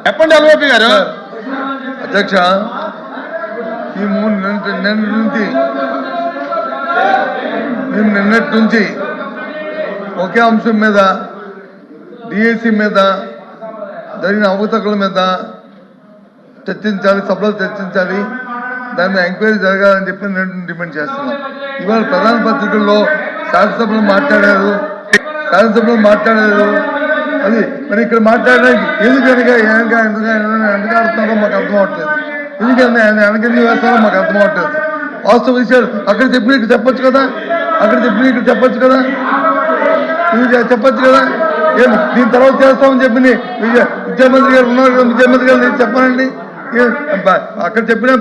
చెప్పండి ఎల్ఓపి గారు. అధ్యక్ష, ఈ నిన్నటి నుంచి ఒకే అంశం మీద డిఎస్సి మీద జరిగిన అవకతవకల మీద చర్చించాలి, సభలో చర్చించాలి, దాని మీద ఎంక్వైరీ జరగాలని చెప్పి నేను డిమాండ్ చేస్తున్నాను. ఇవాళ ప్రధాన పత్రికల్లో శాసనసభలో మాట్లాడారు అది మరి ఇక్కడ మాట్లాడడానికి ఎందుకు ఎందుకు ఆడుతున్నారో మాకు అర్థం అవ్వట్లేదు, ఎందుకంటే వెనకెందుకు వేస్తారో మాకు అర్థం అవ్వట్లేదు. వాస్తవ విషయాలు అక్కడ చెప్పిన ఇక్కడ చెప్పొచ్చు కదా, చెప్పొచ్చు కదా ఏమి దీని తర్వాత చేస్తామని చెప్పి విద్యామంత్రి గారు ఉన్నారు కదా, విద్యామంత్రి గారు నేను చెప్పానండి. అక్కడ చెప్పిన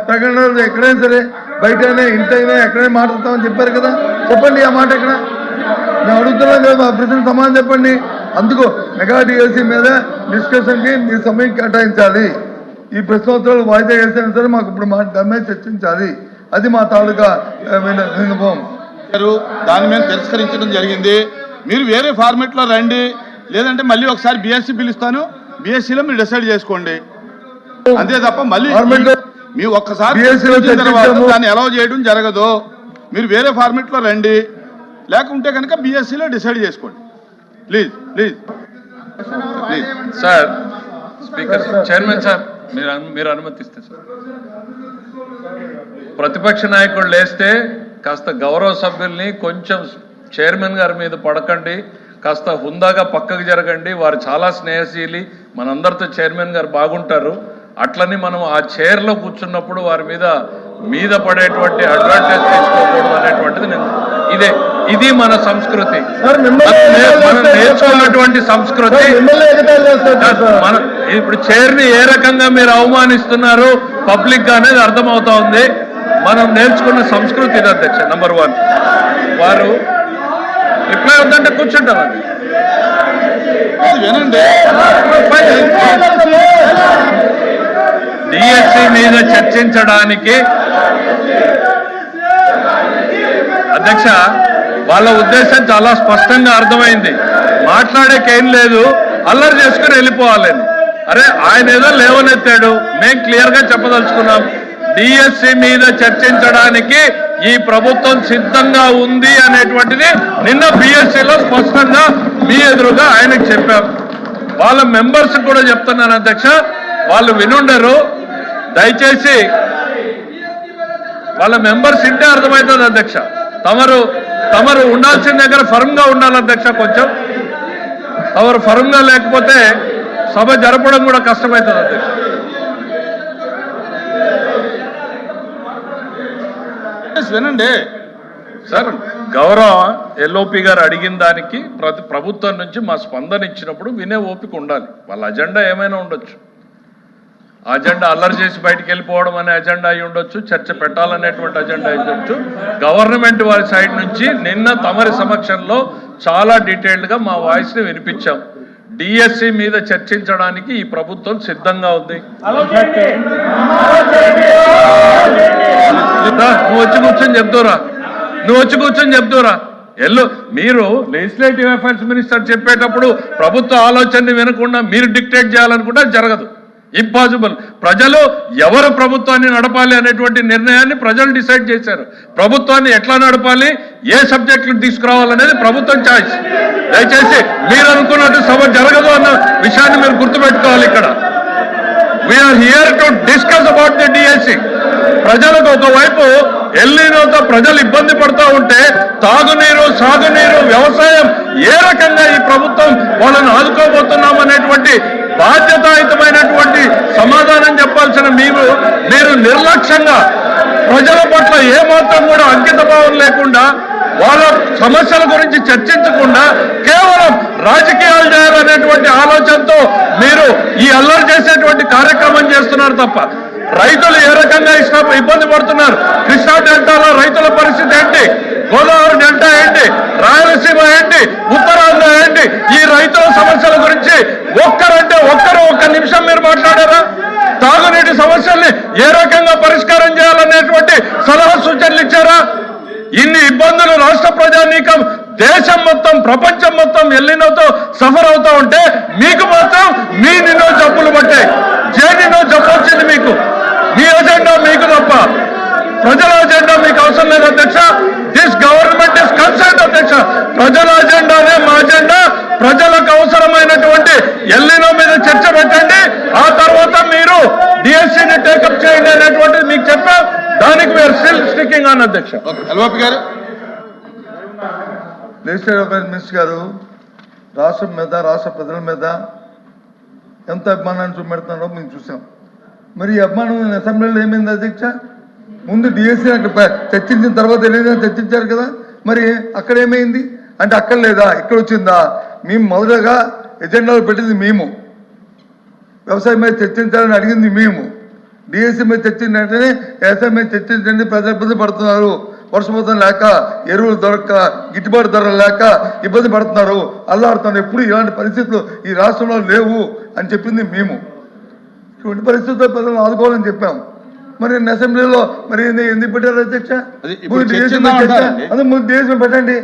ప్రకటనలు ఎక్కడైనా సరే బయటైనా ఇంటైనా ఎక్కడైనా మాట్లాడతామని చెప్పారు కదా, చెప్పండి ఆ మాట ఎక్కడ. మేము అడుగుతున్నాం కదా, మా ప్రశ్నకు సమాధానం చెప్పండి. అందుకు మెగా డిఎస్సి మీద డిస్కషన్కి మీరు సమయం కేటాయించాలి. ఈ ప్రశ్నోత్తరాలు వాయిదా వేసినా సరే మాకు ఇప్పుడు దాని మీద చర్చించాలి. అది మా తాలూకా విన్నపం. దాని మీద తిరస్కరించడం జరిగింది. మీరు వేరే ఫార్మెట్లో రండి, లేదంటే మళ్ళీ ఒకసారి బీఎస్సీ పిలుస్తాను, బీఎస్సీలో మీరు డిసైడ్ చేసుకోండి, అంతే తప్ప మళ్ళీ మీ ఒక్కసారి దాన్ని అలౌ చేయడం జరగదు. మీరు వేరే ఫార్మెట్లో రండి, లేకుంటే కనుక బీఎస్సీలో డిసైడ్ చేసుకోండి. Please please please. Sir speaker, chairman sir, మీరు అనుమతిస్తే సార్. ప్రతిపక్ష నాయకుడు లేస్తే కాస్త గౌరవ సభ్యుల్ని కొంచెం చైర్మన్ గారి మీద పడకండి, కాస్త హుందాగా పక్కకు జరగండి. వారు చాలా స్నేహశీలి, మనందరితో చైర్మన్ గారు బాగుంటారు. అట్లని మనం ఆ చైర్లో కూర్చున్నప్పుడు వారి మీద పడేటువంటి అడ్వాంటేజ్ తీసుకోకూడదు అనేటువంటిది ఇది మన సంస్కృతి, మనం నేర్చుకున్నటువంటి సంస్కృతి. ఇప్పుడు చైర్ని ఏ రకంగా మీరు అవమానిస్తున్నారు పబ్లిక్ గా అనేది అర్థమవుతా ఉంది. మనం నేర్చుకున్న సంస్కృతి ఇది అధ్యక్ష. నంబర్ 1, వారు రిప్లై అవుతుంటే కూర్చుంటారు. వినండి, డిఎస్సి మీద చర్చించడానికి అధ్యక్ష వాళ్ళ ఉద్దేశం చాలా స్పష్టంగా అర్థమైంది. మాట్లాడేకేం లేదు, అల్లరి చేసుకుని వెళ్ళిపోవాలని. అరే ఆయన ఏదో లేవనెత్తాడు, మేము క్లియర్ గా చెప్పదలుచుకున్నాం. డిఎస్సి మీద చర్చించడానికి ఈ ప్రభుత్వం సిద్ధంగా ఉంది అనేటువంటిది నిన్న బిఎస్సిలో స్పష్టంగా మీ ఎదురుగా ఆయనకు చెప్పాం. వాళ్ళ మెంబర్స్ కూడా చెప్తున్నాను అధ్యక్ష, వాళ్ళు వినుండరు, దయచేసి వాళ్ళ మెంబర్స్ ఇంటే అర్థమవుతుంది అధ్యక్ష. తమరు ఉండాల్సిన దగ్గర ఫర్మ్ గా ఉండాలి అధ్యక్ష. కొంచెం తమరు ఫర్మ్ గా లేకపోతే సభ జరపడం కూడా కష్టమవుతుంది అధ్యక్ష. వినండి సార్, గౌరవ ఎల్ఓపి గారు అడిగిన దానికి ప్రభుత్వం నుంచి మా స్పందన ఇచ్చినప్పుడు వినే ఓపిక ఉండాలి. వాళ్ళ అజెండా ఏమైనా ఉండొచ్చు, అజెండా అల్లరి చేసి బయటికి వెళ్ళిపోవడం అనే అజెండా అయి ఉండొచ్చు, చర్చ పెట్టాలనేటువంటి అజెండా అయి ఉండొచ్చు. గవర్నమెంట్ వారి సైడ్ నుంచి నిన్న తమరి సమక్షంలో చాలా డీటెయిల్డ్గా మా వాయిస్ని వినిపించాం. డిఎస్సి మీద చర్చించడానికి ఈ ప్రభుత్వం సిద్ధంగా ఉంది. నువ్వు వచ్చి కూర్చొని చెప్తారా మీరు లెజిస్లేటివ్ అఫైర్స్ మినిస్టర్ చెప్పేటప్పుడు ప్రభుత్వ ఆలోచనని వినకుండా మీరు డిక్టేట్ చేయాలనుకుంటే జరగదు, ఇంపాసిబుల్. ప్రజలు ఎవరు ప్రభుత్వాన్ని నడపాలి అనేటువంటి నిర్ణయాన్ని ప్రజలు డిసైడ్ చేశారు. ప్రభుత్వాన్ని ఎట్లా నడపాలి, ఏ సబ్జెక్టులు తీసుకురావాలనేది ప్రభుత్వం ఛాయిస్. దయచేసి మీరు అనుకున్నట్టు సభ జరగదు అన్న విషయాన్ని మీరు గుర్తుపెట్టుకోవాలి. ఇక్కడ we are here to discuss about the DSC. ప్రజలకు ఒకవైపు ఎల్నినోతో ప్రజలు ఇబ్బంది పడుతూ ఉంటే తాగునీరు, సాగునీరు, వ్యవసాయం ఏ రకంగా ఈ ప్రభుత్వం వాళ్ళని ఆదుకోబోతున్నాం అనేటువంటి బాధ్యతాయుతమైనటువంటి సమాధానం చెప్పాల్సిన మీరు నిర్లక్ష్యంగా ప్రజల పట్ల ఏమాత్రం కూడా అంకిత భావం లేకుండా వాళ్ళ సమస్యల గురించి చర్చించకుండా కేవలం రాజకీయాలు చేయాలనేటువంటి ఆలోచనతో మీరు ఈ అల్లరి చేసేటువంటి కార్యక్రమం చేస్తున్నారు తప్ప రైతులు ఏ రకంగా ఇబ్బంది పడుతున్నారు, కృష్ణా డెల్టాలో రైతుల పరిస్థితి ఏంటి, గోదావరి డెల్టా ఏంటి, రాయలసీమ ఏంటి, ఉత్తరాంధ్ర ఏంటి, ఈ రైతుల సమస్యల గురించి ఒక్క నిమిషం మీరు మాట్లాడారా? తాగునీటి సమస్యల్ని ఏ రకంగా పరిష్కారం చేయాలనేటువంటి సలహా సూచనలు ఇచ్చారా? ఇన్ని ఇబ్బందులు రాష్ట్ర ప్రజానీకం దేశం మొత్తం ప్రపంచం మొత్తం ఎల్లినోతో సఫర్ అవుతా ఉంటే మీకు మాత్రం మీ నిన్నో జబ్బులు పట్టాయి. నిన్నో జబ్బు వచ్చింది మీకు. మీ అజెండా మీకు తప్ప ప్రజల అజెండా మీకు అవసరం లేదు అధ్యక్ష. దిస్ గవర్నమెంట్ ఇస్ కన్సర్న్ అధ్యక్ష. ప్రజల అజెండానే మా అజెండా. ప్రజలకు అవసరమైనటువంటి ఎల్లినో మీద చర్చ పెట్టండి, ఆ తర్వాత మీరు డిఎస్సీని టేకప్ చేయండి అనేటువంటిది మీకు చెప్పాం. దానికి మీరు స్టిల్ స్టిక్కింగ్ ఆన్ అధ్యక్ష. ఎల్ఓపి గారు, లెజిస్లేటివ్ అఫైర్స్ మినిస్టర్ గారు రాష్ట్రం మీద రాష్ట్ర ప్రజల మీద ఎంత అభిమానాన్ని చూపెడుతున్నారో మేము చూసాం. మరి ఈ అభిమానం అసెంబ్లీలో ఏమైంది అధ్యక్ష? ముందు డిఎస్సీ అక్కడ చర్చించిన తర్వాత ఏదైనా చర్చించారు కదా, మరి అక్కడ ఏమైంది అంటే అక్కడ లేదా ఇక్కడ వచ్చిందా? మేము మొదటగా ఎజెండాలో పెట్టింది మేము, వ్యవసాయం మీద చర్చించాలని అడిగింది మేము. డిఎస్సీ మీద చర్చించిన వెంటనే వ్యవసాయం మీద చర్చించండి, ప్రజలు ఇబ్బంది పడుతున్నారు, వర్షపాతం లేక, ఎరువులు దొరక్క, గిట్టుబాటు ధరలు లేక ఇబ్బంది పడుతున్నారు, అల్లాడుతున్నారు. ఎప్పుడు ఇలాంటి పరిస్థితులు ఈ రాష్ట్రంలో లేవు అని చెప్పింది మేము. ఇటువంటి పరిస్థితుల్లో ప్రజలను ఆదుకోవాలని చెప్పాం. మరి అసెంబ్లీలో మరి ఎందుకు పెట్టారు అధ్యక్ష? ముందు డిఎస్సీ పెట్టండి.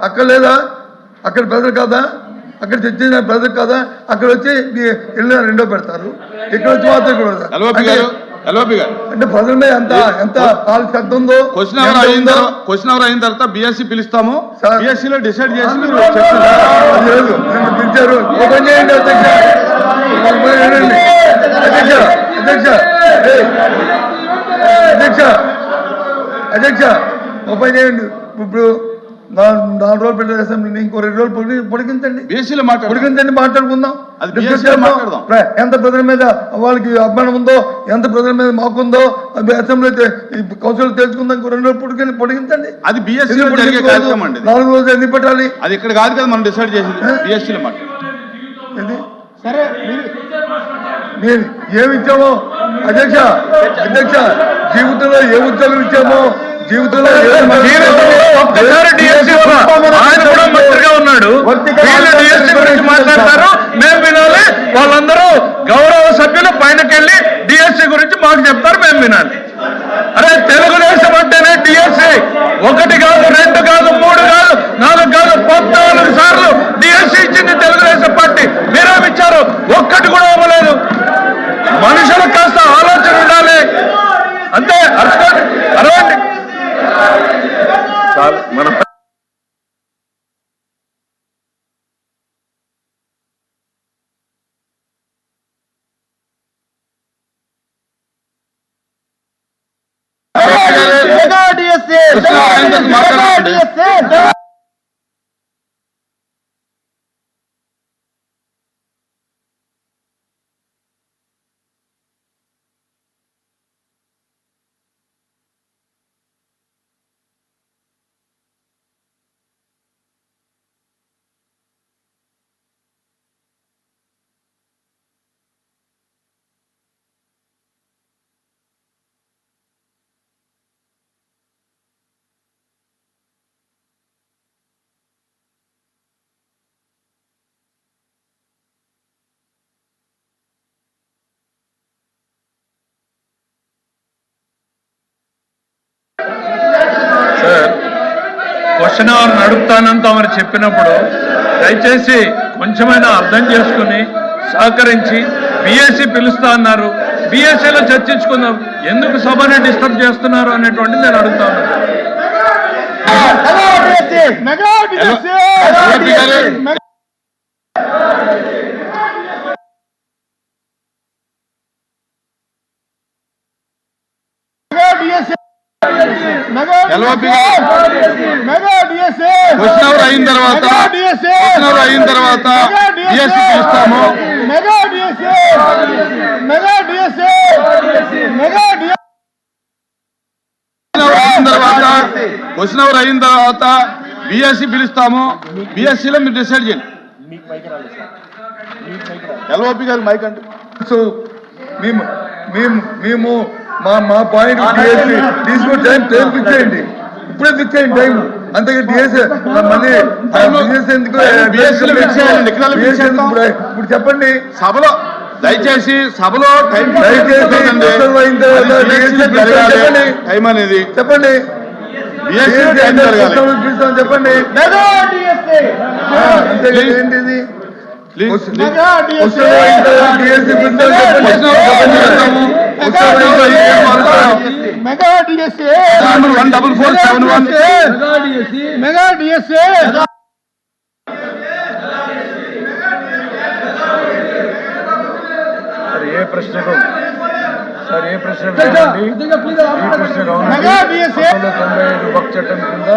అక్కడ లేదా? అక్కడ ప్రజలు కాదా? అక్కడ చర్చించిన ప్రజలు కాదా? అక్కడ వచ్చి వెళ్ళిన రెండో పెడతారు, ఇక్కడ వచ్చి మాత్రం ఇక్కడ పెడతారు. అంటే ప్రజల మీద ఎంత శ్రద్ధ ఉందో. క్వశ్చన్ అవర్ అయిన తర్వాత బిఎస్సీ పిలుస్తాము, బిఎస్సీ లో డిసైడ్ చేసి మీరు లేదు పిలిచారు. ఓపెన్ చేయండి అధ్యక్ష. అధ్యక్ష అధ్యక్ష అధ్యక్ష అధ్యక్ష ఓపెన్ చేయండి. ఇప్పుడు 4 రోజులు పెట్టే అసెంబ్లీని ఇంకో 2 రోజులు పొడిగించండి, బిఎస్సీలో పొడిగించండి, మాట్లాడుకుందాం. మాట్లాడదాం. ఎంత ప్రజల మీద వాళ్ళకి అభిమానం ఉందో, ఎంత ప్రజల మీద మాకుందో అసెంబ్లీ కౌన్సిల్ తెలుసుకుందాం. ఇంకో 2 రోజులు పొడిగించండి. అది బిఎస్సీ 4 రోజులు ఎందుకు పెట్టాలి? అది ఇక్కడ కాదు కదా మనం డిసైడ్ చేసింది, బిఎస్సీలో మాట్లాడు. సరే మీరు ఏమి ఇచ్చామో అధ్యక్ష అధ్యక్ష జీవితంలో ఏ ఉద్యోగం ఇచ్చామో, జీవితంలో ఒక్కసారి డిఎస్సీ ఆయన కూడా మంత్రిగా ఉన్నాడు, వీళ్ళు డిఎస్సీ గురించి మాట్లాడతారు, మేము వినాలి. వాళ్ళందరూ గౌరవ సభ్యులు పైనకెళ్ళి డిఎస్సీ గురించి మాకు చెప్తారు, మేము వినాలి. అరే తెలుగుదేశం అంటేనే డిఎస్సీ 1 కాదు, 2 కాదు, 3 కాదు, 4 కాదు, 14 సార్లు డిఎస్సీ ఇచ్చింది తెలుగుదేశం పార్టీ. మీరేమిచ్చారు? ఒక్కటి కూడా ఇవ్వలేదు. మనుషులకు కాస్త ఆలోచన ఉండాలి అంతే. అరవండి చాలు. మన క్వశ్చన్ అవర్ నడుపుతానంత మరి చెప్పినప్పుడు దయచేసి కొంచెమైనా అర్థం చేసుకుని సహకరించి బిఎస్సీ పిలుస్తా అన్నారు, బిఎస్సీలో చర్చించుకుందాం. ఎందుకు సభని డిస్టర్బ్ చేస్తున్నారు అనేటువంటిది నేను అడుగుతా ఉన్నాను. క్వశ్చన్ అవర్ అయిన తర్వాత బిఎస్సీ పిలుస్తాము. క్వశ్చన్ అవర్ అయిన తర్వాత బిఎస్సీ పిలుస్తాము, బిఎస్సీలో మీరు డిసైడ్ చేయండి. ఎల్ఓపి గారు మైక్ అంటే మేము మా పాయింట్ తీసుకుని టైం ఫిక్స్ చేయండి, ఇప్పుడే ఫిక్స్ చేయండి టైం. అంతగా డిఎస్సీ మళ్ళీ ఇప్పుడు చెప్పండి సభలో. దయచేసి సభలో టైం టైం అనేది చెప్పండి. BSc లో టైం జరగాలి. పిలుస్తామని చెప్పండి. అంతే కదా, ఏంటిది please mega DSA 14471 mega DSA ఏ ప్రశ్నకు సార్ ఏ ప్రశ్న వేయండి. ఈ ప్రశ్న మెగా డిఎస్ఏ 95 వక్ చట్టం కింద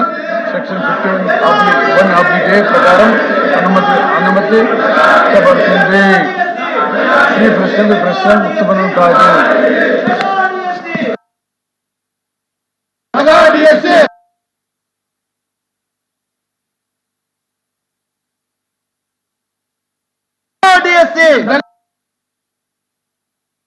సెక్షన్ 51(1)(a) ప్రకారం అనుమతి ఇవ్వబడుతుంది. ఈ ప్రశ్న ఉత్తమనం కాదు.